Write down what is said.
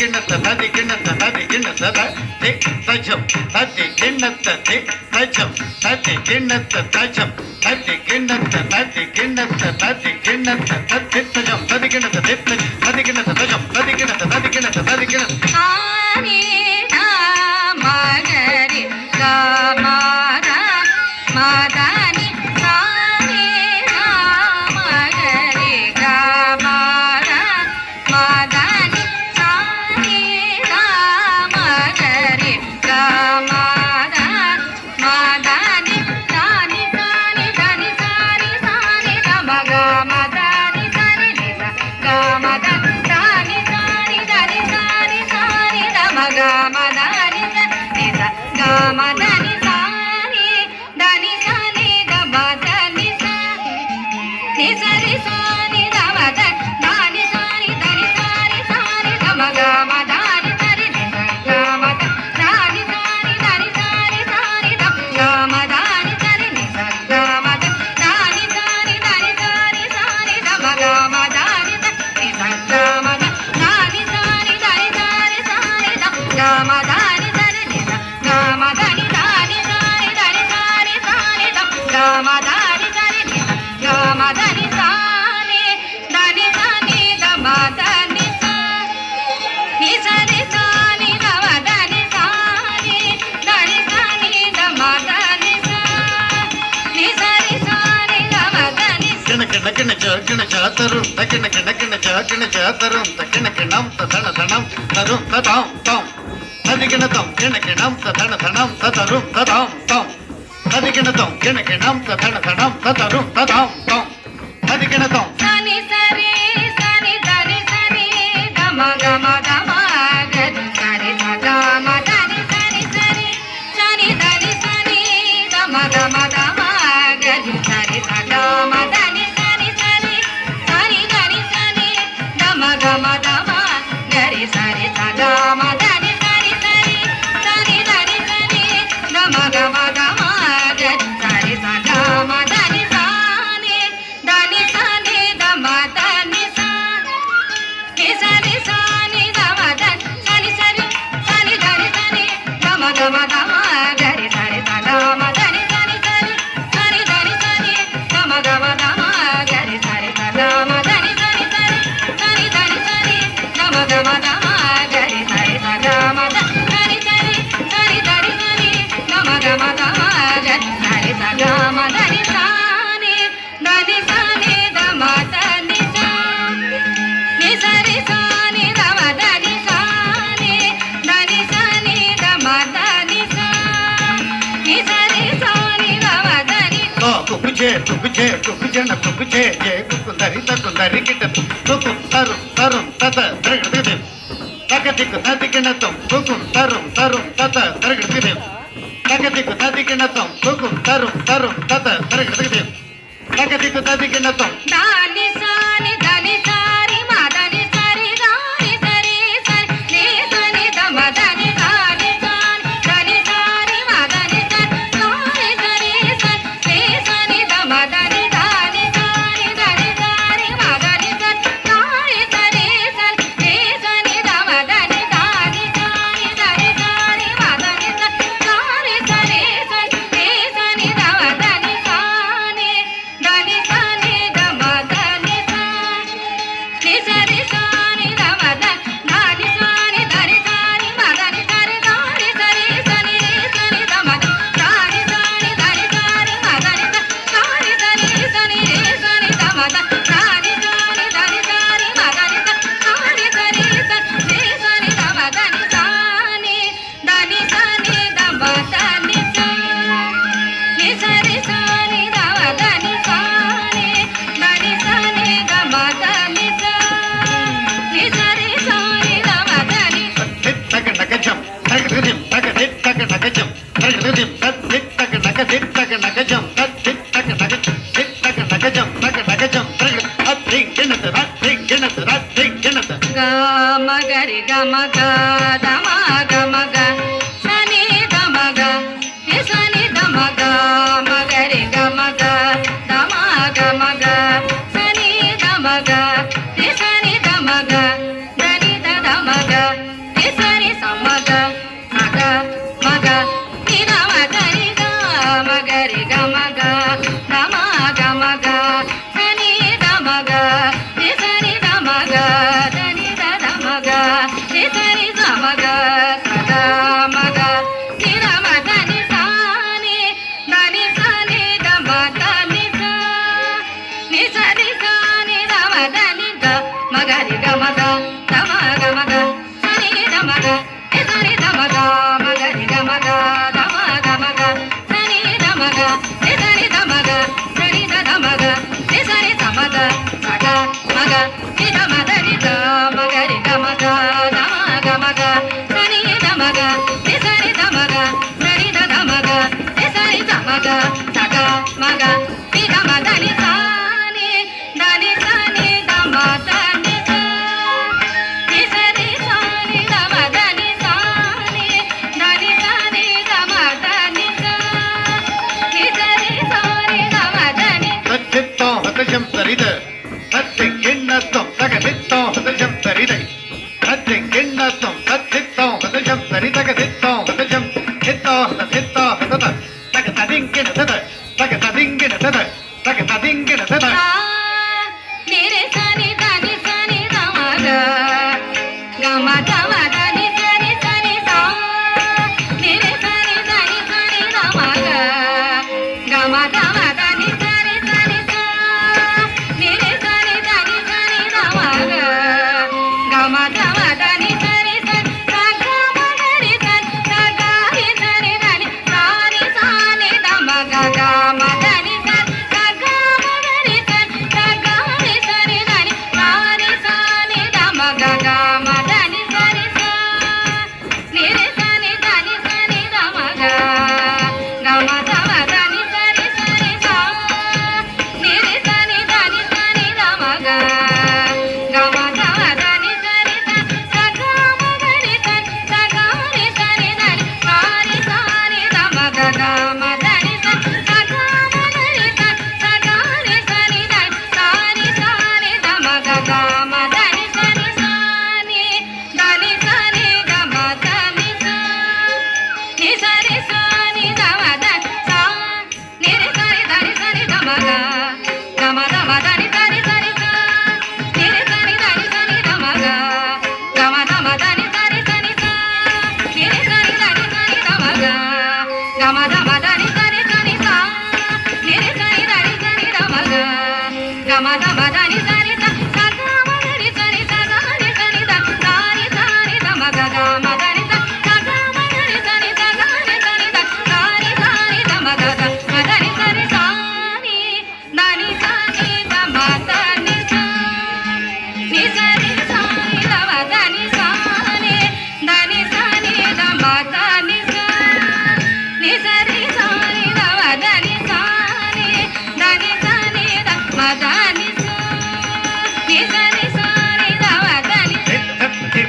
గిన్నత తది గిన్నత తది గిన్నత తది తజం తది గిన్నత తది తజం తది గిన్నత తజం తది గిన్నత తది గిన్నత తది గిన్నత తది తజం తది గిన్నత తది గిన్నత తజం తది గిన్నత తది గిన్నత తది గిన్నత ఆని మగరి గమద మదని సాని మగరి గమద మదని సాని మగరి గమద మదని సాని సాని దని సాని సాని గమగ మదని సరి నిస గమద సాని సాని దని సాని సాని గమగ మదని నిస గమదని సాని దని సాని గమదని నిసరి సాని గమద దాని సాని దని సాని సాని గమగ మదని సరి నిస గమద దాని సాని దని సాని సాని గమదని సరి నిస గమద దాని సాని దని సాని సాని గమగ మదని నిస గమద దాని సాని దని సాని సాని గమదని సరి నిస గమదని దాని సాని దని సాని సాని గమదని సరి నిస గమదని సాని దని సాని గమదని నిసరి సాని గమదని సాని దని సాని గమదని నిసరి సాని గమదని కిణ కిణ కిణ చాతరు తకిణ కిణ కిణ చాతరు తకిణ కిణం తదన ధనం తరుం తదాం తం తదిగిణ తం కిణ కిణం తదన ధనం తదరుం తదాం తం తదిగిణ తం కిణ కిణం తదన ధనం తదరుం తదాం తం తదిగిణ తం సని సరి సని దని సరి గమ గమ గమ గరి సరి గమ దని సరి సరి సని దని సరి గమ గమ గమ గరి సరి గమ దని సరి సరి సని దని సరి గమ గమ గమ గరి సరి గమ దని సరి సరి సని దని సరి గమ గమ గమ గరి సరి గమ దని సాని దని సాని గమ దని సరి సాని గమ దని సని సరి సని దని సని గమ గమ గమ గరి సరి గమ దని సని సరి సని దని సని గమ గమ గమ గరి సరి గమ దని సని సరి సని దని సని గమ గమ గమ గరి సరి గమ దని సరి సని దని సని గమ గమ గమ గరి సరి గమ దని సాని దని సాని గమ దని నిసరి సాని గమ దని సాని దని సాని గమ దని నిసరి సాని గమ దని కుకుజన కుకుజే జే కుకుందరి కిట కుకుం తరుం తత దరగడిది తగదికు తదిగిణ తం కుకుం తరుం తత దరగడిది తగదికు తదిగిణ తం కుకుం తరుం తత దరగడిది తగదికు తదిగిణ తం దాని సాని దని సారి మదని సరి దాని సరి సరి ని సని దమ దని సాని సాని దని సారి మదని సరి దాని సరి సరి ని సని దమ దని దాని సాని దని సారి మదని సరి దాని సరి సరి ని సని దమ దని దాని సాని దని సారి మదని సరి దాని సరి సరి ని సని దమ దని సాని దని సాని దమ దని నిసరి సాని దమ దని సాని దని సాని మదని సరి దాని సరి సని ని సని దమ దాని సాని దని సాని మదని దాని సని సని ని సని దమ దాని సాని దని సాని మదని దాని సని సని ని సని దమ దని సాని దమ దని నిసరి సాని దమ దని సాని దని సాని దమ దని నిసరి సాని దమ దని తగనగజం తగదిం తగదిం తగనగజం తగదిం తగదిం తగనగజం తగదిం తగనగజం తగనగజం తగదిగిణత గమ గరి గమ గ దమ గమ గ సని దమ గ సని దమ గ మగరి గమ గ దమ గమ గ సని దమ గ సని దమ గ దని దమ గ దమగ దమగ సని దమగ సరి దమగ సరి దమగ సరి దమగ సగ మగ ని దమ దని సాని దని సని దమ దని సా ని సరి సాని దమ దని సాని దని సని దమ దని సా ని సరి సాని దమ దని తచ్చిత్తం హతశం సరిద తత్తి కిన్నత్తం తగదిత్తం హతశం సరిదై తత్తి కిన్నత్తం తచ్చిత్తం హతశం సరిదగదిత్తం హతశం చిత్తం హత హతత తగ తదింకిన తద తగ తదింకిన తద తగ తదింకిన తద నిరే సని దని సని దమగ గమ దమ దని సని సని సా నిరే సని దని సని దమగ గమ దమ దని సని సని సా నిరే సని దని సని దమగ గమ దమ దని సని సని సా గమ గరి సని సా గరి సని దని సాని సాని దమగ గమ దని సని సా గమ గరి సని సా గరి సని దని సాని సాని దమగ గమ దని సని సా నిరే సని దని సని దమగ గమ దమ దని సని సని సా నిరే సని దని సని దమగ గమ దమ దని సని సని సా గమ గరి సని సా గరి సని దని సాని సాని దమగ గమ దని సని సా గమ గరి సని సా గరి సని దని సాని సాని దమగ గమ దని సని సాని దని సని గమ దని సా ని సరి సాని దమ దని సా నిరే సరి దని సని దమగ గమ దమ దని సరి సరి సా నిరే సరి దని సని దమగ గమ దమ దని సరి సని సా నిరే సరి దని సని దమగ గమ దమ దని సరి సని సా నిరే సరి దని సని దమగ గమ దమ దని సరి సా సా గమ గరి సని సా గరి సని ద సాని సాని దమగ గమ దని సా సా గమ గరి సని సా గరి సని ద సాని సాని దమగ గమ దని సరి సాని దని సాని దమ దని సా ని సరి సాని దమ దని సాని దని సాని దమ దని సా ని సరి సాని దమ దని సాని దని సాని దమ దని సా ని సరి సాని దమ దని తత్తి